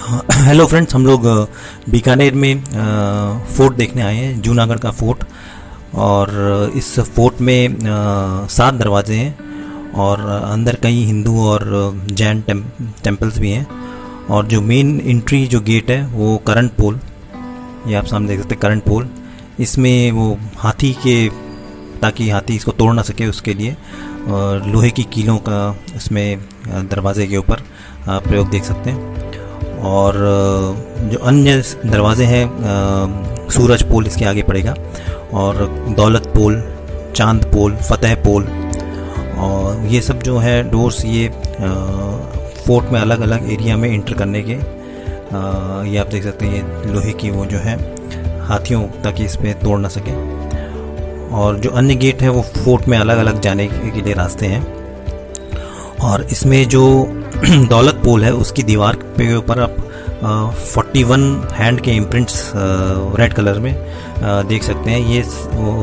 Hello friends, हम लोग बीकानेर में फोर्ट देखने आए हैं, जूनागढ़ का फोर्ट। और इस फोर्ट में 7 दरवाजे हैं और अंदर कई हिंदू और जैन टेम्पल्स भी हैं। और जो मेन एंट्री जो गेट है वो करंट पोल, ये आप सामने देख सकते हैं करंट पोल। इसमें वो हाथी के, ताकि हाथी इसको तोड़ ना सके उसके लिए लोहे की कीलों का इसमें दरवाजे के ऊपर प्रयोग देख सकते हैं। और जो अन्य दरवाजे हैं, सूरज पोल इसके आगे पड़ेगा, और दौलत पोल, चांद पोल, फतेह पोल, और ये सब जो है डोर्स, ये फोर्ट में अलग अलग एरिया में इंटर करने के, ये आप देख सकते हैं, ये लोहे की वो जो है हाथियों, ताकि इस पर तोड़ ना सके। और जो अन्य गेट है वो फोर्ट में अलग अलग जाने के लिए रास्ते हैं। और इसमें जो दौलत पोल है उसकी दीवार पे ऊपर आप 41 हैंड के इम्प्रिंट्स रेड कलर में देख सकते हैं।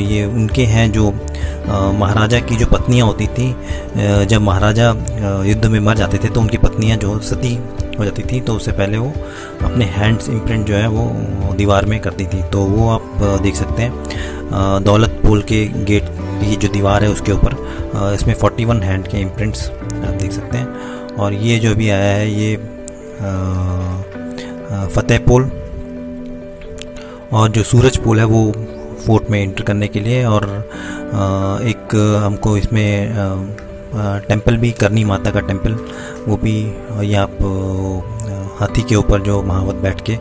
ये उनके हैं जो महाराजा की जो पत्नियां होती थी, जब महाराजा युद्ध में मर जाते थे तो उनकी पत्नियां जो सती हो जाती थी तो उससे पहले वो अपने हैंड्स इम्प्रिंट जो है वो दीवार में करती थी। तो वो आप देख सकते हैं दौलत पोल के गेट की जो दीवार है उसके ऊपर इसमें 41 हैंड के इम्प्रिंट्स आप देख सकते हैं। और ये जो भी आया है ये फतेह पोल, और जो सूरज पोल है वो फोर्ट में एंटर करने के लिए। और एक हमको इसमें टेंपल भी, करनी माता का टेंपल, वो भी, ये आप हाथी के ऊपर जो महावत बैठ के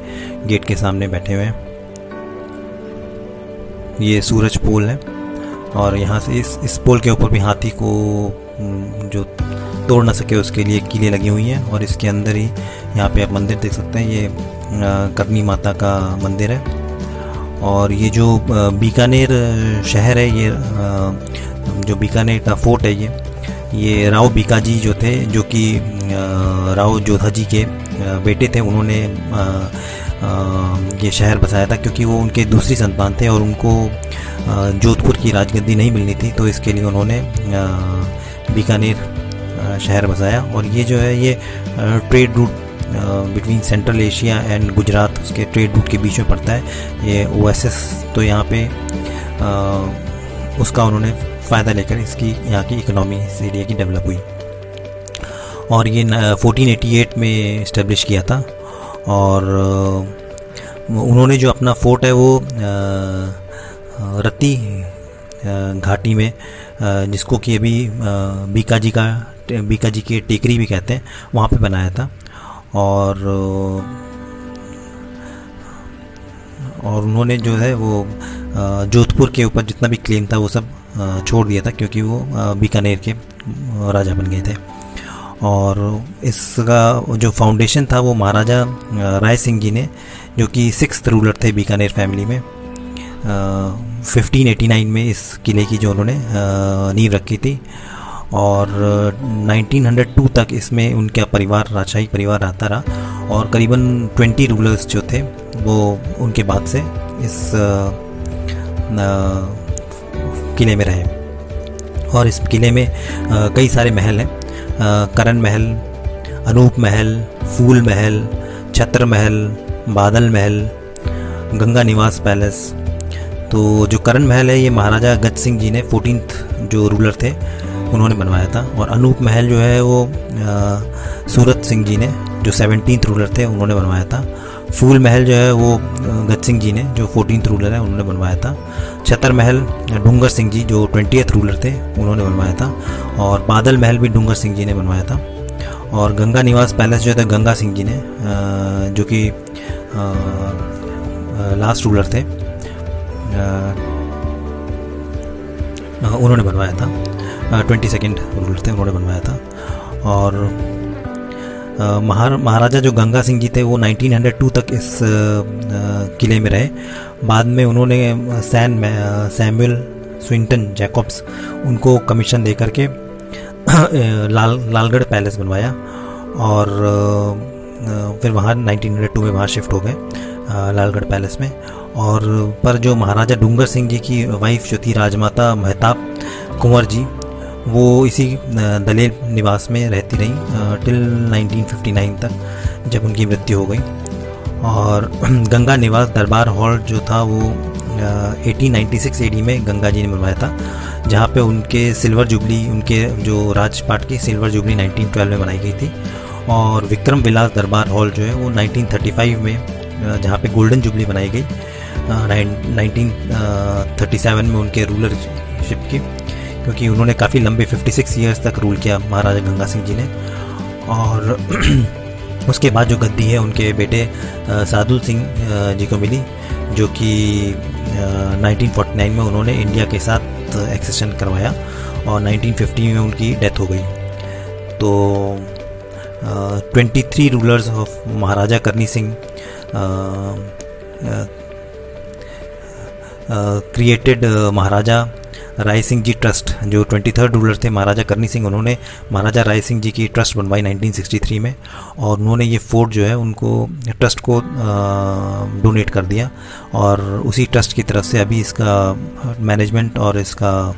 गेट के सामने बैठे हुए हैं, ये सूरज पोल है। और यहाँ से इस पोल के ऊपर भी हाथी को जो तोड़ ना सके उसके लिए कीलें लगी हुई हैं। और इसके अंदर ही यहाँ पे आप मंदिर देख सकते हैं, ये करनी माता का मंदिर है। और ये जो बीकानेर शहर है, ये जो बीकानेर का फोर्ट है, ये राव बीकाजी जो थे, जो कि राव जोधा जी के बेटे थे, उन्होंने ये शहर बसाया था, क्योंकि वो उनके दूसरी संतान थे और उनको जोधपुर की राजगद्दी नहीं मिलनी थी, तो इसके लिए उन्होंने बीकानेर शहर बसाया। और ये जो है ये trade route between central Asia and Gujarat, उसके ट्रेड रूट के बीच में पड़ता है ये ओएसएस। तो यहाँ पे उसका उन्होंने फ़ायदा लेकर इसकी यहाँ की इकोनॉमी इस एरिया की डेवलप हुई। और ये 1488 में इस्टेब्लिश किया था। और उन्होंने जो अपना फोर्ट है वो रत्ती घाटी में, जिसको कि अभी बीकाजी की टेकरी भी कहते हैं, वहाँ पे बनाया था। और उन्होंने जो है वो जोधपुर के ऊपर जितना भी क्लेम था वो सब छोड़ दिया था, क्योंकि वो बीकानेर के राजा बन गए थे। और इसका जो फाउंडेशन था वो महाराजा राय सिंह जी ने, जो कि 6th रूलर थे बीकानेर फैमिली में, 1589 में इस किले की जो उन्होंने नींव रखी थी। और 1902 तक इसमें उनका परिवार, राजशाही परिवार रहता रहा। और करीबन 20 रूलर्स जो थे वो उनके बाद से इस किले में रहे। और इस किले में कई सारे महल हैं, करण महल, अनूप महल, फूल महल, छत्र महल, बादल महल, गंगा निवास पैलेस। तो जो करण महल है ये महाराजा गज सिंह जी ने 14th जो रूलर थे उन्होंने बनवाया था। और अनूप महल जो है वो सूरत सिंह जी ने, जो 17th रूलर थे, उन्होंने बनवाया था। फूल महल जो है वो गज सिंह जी ने, जो 14th रूलर है, उन्होंने बनवाया था। छतर महल डूंगर सिंह जी, जो 20th रूलर थे, उन्होंने बनवाया था। और बादल महल भी डूंगर सिंह जी ने बनवाया था। और गंगा निवास पैलेस जो था गंगा सिंह जी ने, जो कि लास्ट रूलर थे, उन्होंने बनवाया था। 22nd रूलर थे, उन्होंने बनवाया था। और महाराजा जो गंगा सिंह जी थे वो 1902 तक इस किले में रहे। बाद में उन्होंने सैमुअल स्विंटन जैकब्स, उनको कमीशन दे करके लालगढ़ पैलेस बनवाया। और फिर वहाँ 1902 में वहाँ शिफ्ट हो गए लालगढ़ पैलेस में। और पर जो महाराजा डूंगर सिंह जी की वाइफ जो थी राजमाता मेहताब कुंवर जी, वो इसी दलेर निवास में रहती रहीं टिल 1959 तक, जब उनकी मृत्यु हो गई। और गंगा निवास दरबार हॉल जो था वो 1896 एडी में गंगा जी ने बनवाया था, जहाँ पे उनके सिल्वर जुबली, उनके जो राजपाट की सिल्वर जुबली 1912 में बनाई गई थी। और विक्रम विलास दरबार हॉल जो है वो 1935 में, जहाँ पे गोल्डन जुबली बनाई गई 1937 में उनके रूलरशिप की, क्योंकि उन्होंने काफ़ी लंबे 56 ईयर्स तक रूल किया महाराजा गंगा सिंह जी ने। और उसके बाद जो गद्दी है उनके बेटे सादुल सिंह जी को मिली, जो कि 1949 में उन्होंने इंडिया के साथ एक्सेशन करवाया और 1950 में उनकी डेथ हो गई। तो 23 रूलर्स ऑफ महाराजा करनी सिंह क्रिएटेड महाराजा राय सिंह जी ट्रस्ट। जो 23rd रूलर थे महाराजा करनी सिंह, उन्होंने महाराजा राय सिंह जी की ट्रस्ट बनवाई 1963 में, और उन्होंने ये फोर्ट जो है उनको ट्रस्ट को डोनेट कर दिया। और उसी ट्रस्ट की तरफ से अभी इसका मैनेजमेंट और इसका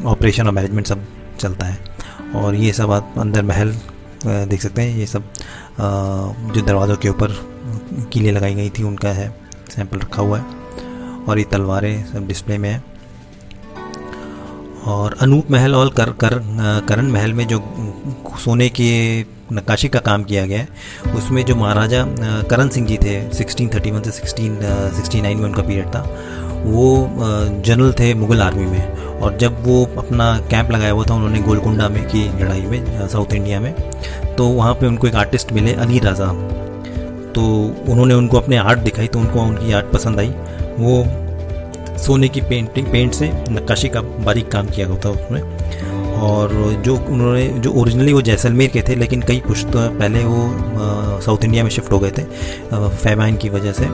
ऑपरेशन और मैनेजमेंट सब चलता है। और ये सब आप अंदर महल देख सकते हैं, ये सब जो दरवाज़ों के ऊपर कीलें लगाई गई थी उनका है, सैंपल रखा हुआ है। और ये तलवारें सब डिस्प्ले में है। और अनूप महल और करण महल में जो सोने की नक्काशी का काम किया गया है, उसमें जो महाराजा करण सिंह जी थे 1631 से 1669 में उनका पीरियड था, वो जनरल थे मुग़ल आर्मी में। और जब वो अपना कैंप लगाया हुआ था उन्होंने गोलकुंडा में की लड़ाई में, साउथ इंडिया में, तो वहाँ पे उनको एक आर्टिस्ट मिले अली राजा। तो उन्होंने उनको अपने आर्ट दिखाई, तो उनको उनकी आर्ट पसंद आई। वो सोने की पेंट से नक्काशी का बारीक काम किया होता उसमें। और जो ओरिजिनली वो जैसलमेर के थे, लेकिन कई पुश्त पहले वो साउथ इंडिया में शिफ्ट हो गए थे फैमाइन की वजह से।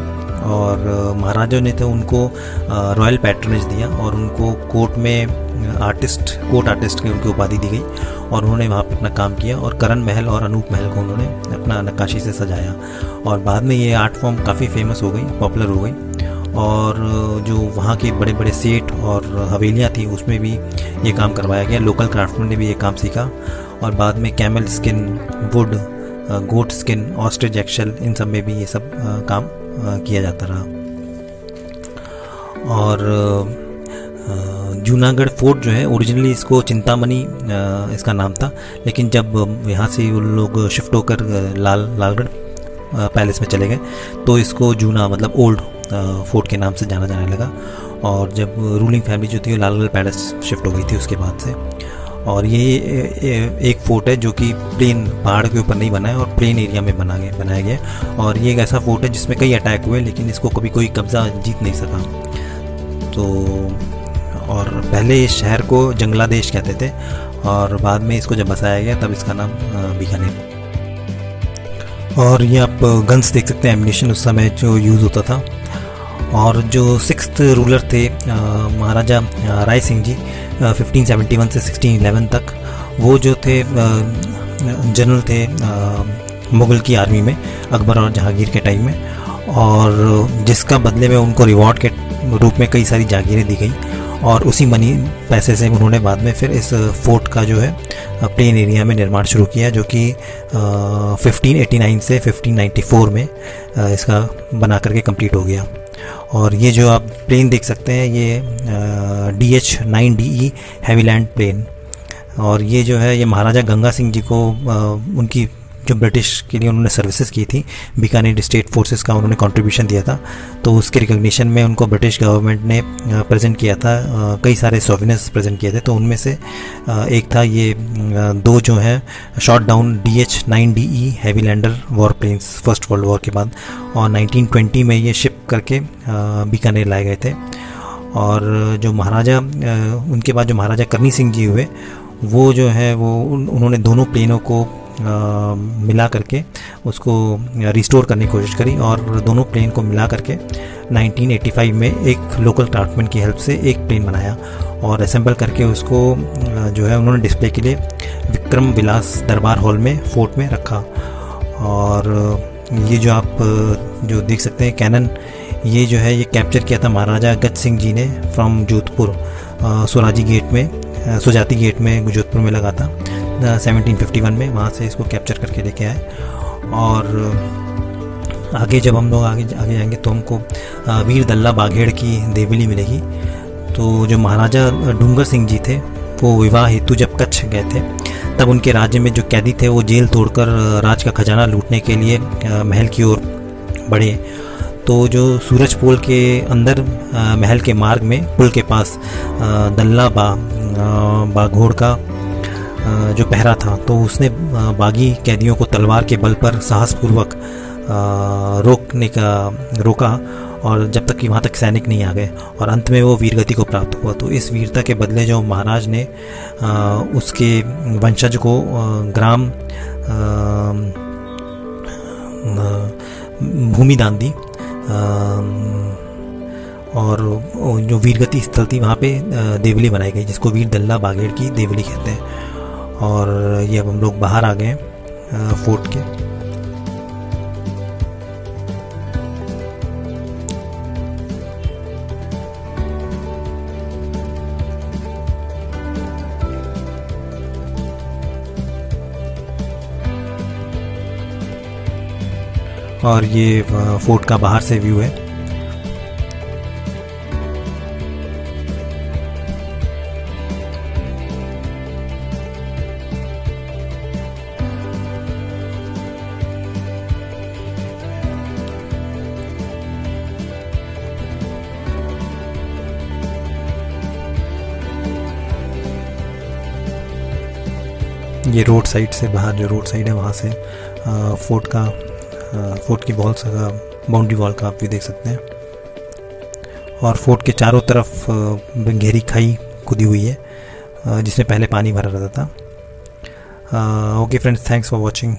और महाराजा ने तो उनको रॉयल पैट्रनेज दिया और उनको कोर्ट आर्टिस्ट की उनकी उपाधि दी गई, और उन्होंने वहाँ पे अपना काम किया। और करण महल और अनूप महल को उन्होंने अपना नक्काशी से सजाया। और बाद में ये आर्ट फॉर्म काफ़ी फेमस हो गई, पॉपुलर हो गई। और जो वहाँ के बड़े बड़े सेठ और हवेलियाँ थी उसमें भी ये काम करवाया गया। लोकल क्राफ्टमैन ने भी ये काम सीखा। और बाद में camel skin, wood, goat skin, ostrich एक्शल, इन सब में भी ये सब काम किया जाता रहा। और जूनागढ़ फोर्ट जो है ओरिजिनली इसको चिंतामणि इसका नाम था, लेकिन जब यहाँ से वो लोग शिफ्ट होकर लालगढ़ पैलेस में चले गए तो इसको जूना मतलब ओल्ड फोर्ट के नाम से जाना जाने लगा। और जब रूलिंग फैमिली जो थी वो लालगढ़ पैलेस शिफ्ट हो गई थी उसके बाद से। और ये एक फोर्ट है जो कि प्लेन पहाड़ के ऊपर नहीं बना है और प्लेन एरिया में बनाया गया। और ये एक ऐसा फोर्ट है जिसमें कई अटैक हुए, लेकिन इसको कभी कोई कब्जा जीत नहीं सका। तो और पहले इस शहर को जंगलादेश कहते थे, और बाद में इसको जब बसाया गया तब इसका नाम बीकानेर। और ये आप गन्स देख सकते हैं, एम्यूनिशन उस समय जो यूज़ होता था। और जो 6th रूलर थे महाराजा राय सिंह जी 1571 से 1611 तक, वो जो थे जनरल थे मुग़ल की आर्मी में अकबर और जहांगीर के टाइम में। और जिसका बदले में उनको रिवॉर्ड के रूप में कई सारी जागीरें दी गई। और उसी पैसे से उन्होंने बाद में फिर इस फोर्ट का जो है प्लेन एरिया में निर्माण शुरू किया, जो कि 1589 से 1594 में इसका बना करके कंप्लीट हो गया। और ये जो आप प्लेन देख सकते हैं ये DH-9DE हैवीलैंड प्लेन। और ये जो है ये महाराजा गंगा सिंह जी को उनकी जो ब्रिटिश के लिए उन्होंने सर्विसेज की थी, बीकानेर स्टेट फोर्सेस का उन्होंने कंट्रीब्यूशन दिया था, तो उसके रिकग्निशन में उनको ब्रिटिश गवर्नमेंट ने प्रेजेंट किया था, कई सारे सोवेनियर्स प्रेजेंट किए थे। तो उनमें से एक था ये 2 जो हैं shot down DH-9DE Havilland war planes first world war के बाद। और 1920 में ये शिप करके बीकानेर लाए गए थे। और जो महाराजा उनके बाद जो महाराजा करनी सिंह जी हुए, वो जो है वो उन्होंने दोनों प्लेनों को मिला करके उसको रिस्टोर करने की कोशिश करी। और दोनों प्लेन को मिला करके 1985 में एक लोकल क्राफ्टमैन की हेल्प से एक प्लेन बनाया और असेंबल करके उसको जो है उन्होंने डिस्प्ले के लिए विक्रम विलास दरबार हॉल में फोर्ट में रखा। और ये जो आप जो देख सकते हैं कैनन, ये जो है ये कैप्चर किया था महाराजा गज सिंह जी ने फ्रॉम जोधपुर, सुजाती गेट में जोधपुर में लगा था 1751 में, वहाँ से इसको कैप्चर करके लेके आए। और आगे जब हम लोग आगे आगे जाएंगे तो हमको वीर दल्ला बाघेड़ की देवली मिलेगी। तो जो महाराजा डूंगर सिंह जी थे वो विवाह हेतु जब कच्छ गए थे तब उनके राज्य में जो कैदी थे वो जेल तोड़कर राज का खजाना लूटने के लिए महल की ओर बढ़े। तो जो सूरज पोल के अंदर महल के मार्ग में पुल के पास दल्ला बाघोड़ का जो पहरा था, तो उसने बागी कैदियों को तलवार के बल पर साहसपूर्वक रोका और जब तक कि वहाँ तक सैनिक नहीं आ गए, और अंत में वो वीरगति को प्राप्त हुआ। तो इस वीरता के बदले जो महाराज ने उसके वंशज को ग्राम भूमि दान दी, और जो वीरगति स्थल थी वहाँ पे देवली बनाई गई जिसको वीर दल्ला बाघेड़ की देवली कहते हैं। और ये अब हम लोग बाहर आ गए फोर्ट के। और ये फोर्ट का बाहर से व्यू है। ये रोड साइड से बाहर जो रोड साइड है वहाँ से फोर्ट की वॉल्स का बाउंड्री वॉल का आप भी देख सकते हैं। और फोर्ट के चारों तरफ गहरी खाई खुदी हुई है जिसमें पहले पानी भरा रहता था। Okay friends, thanks for watching.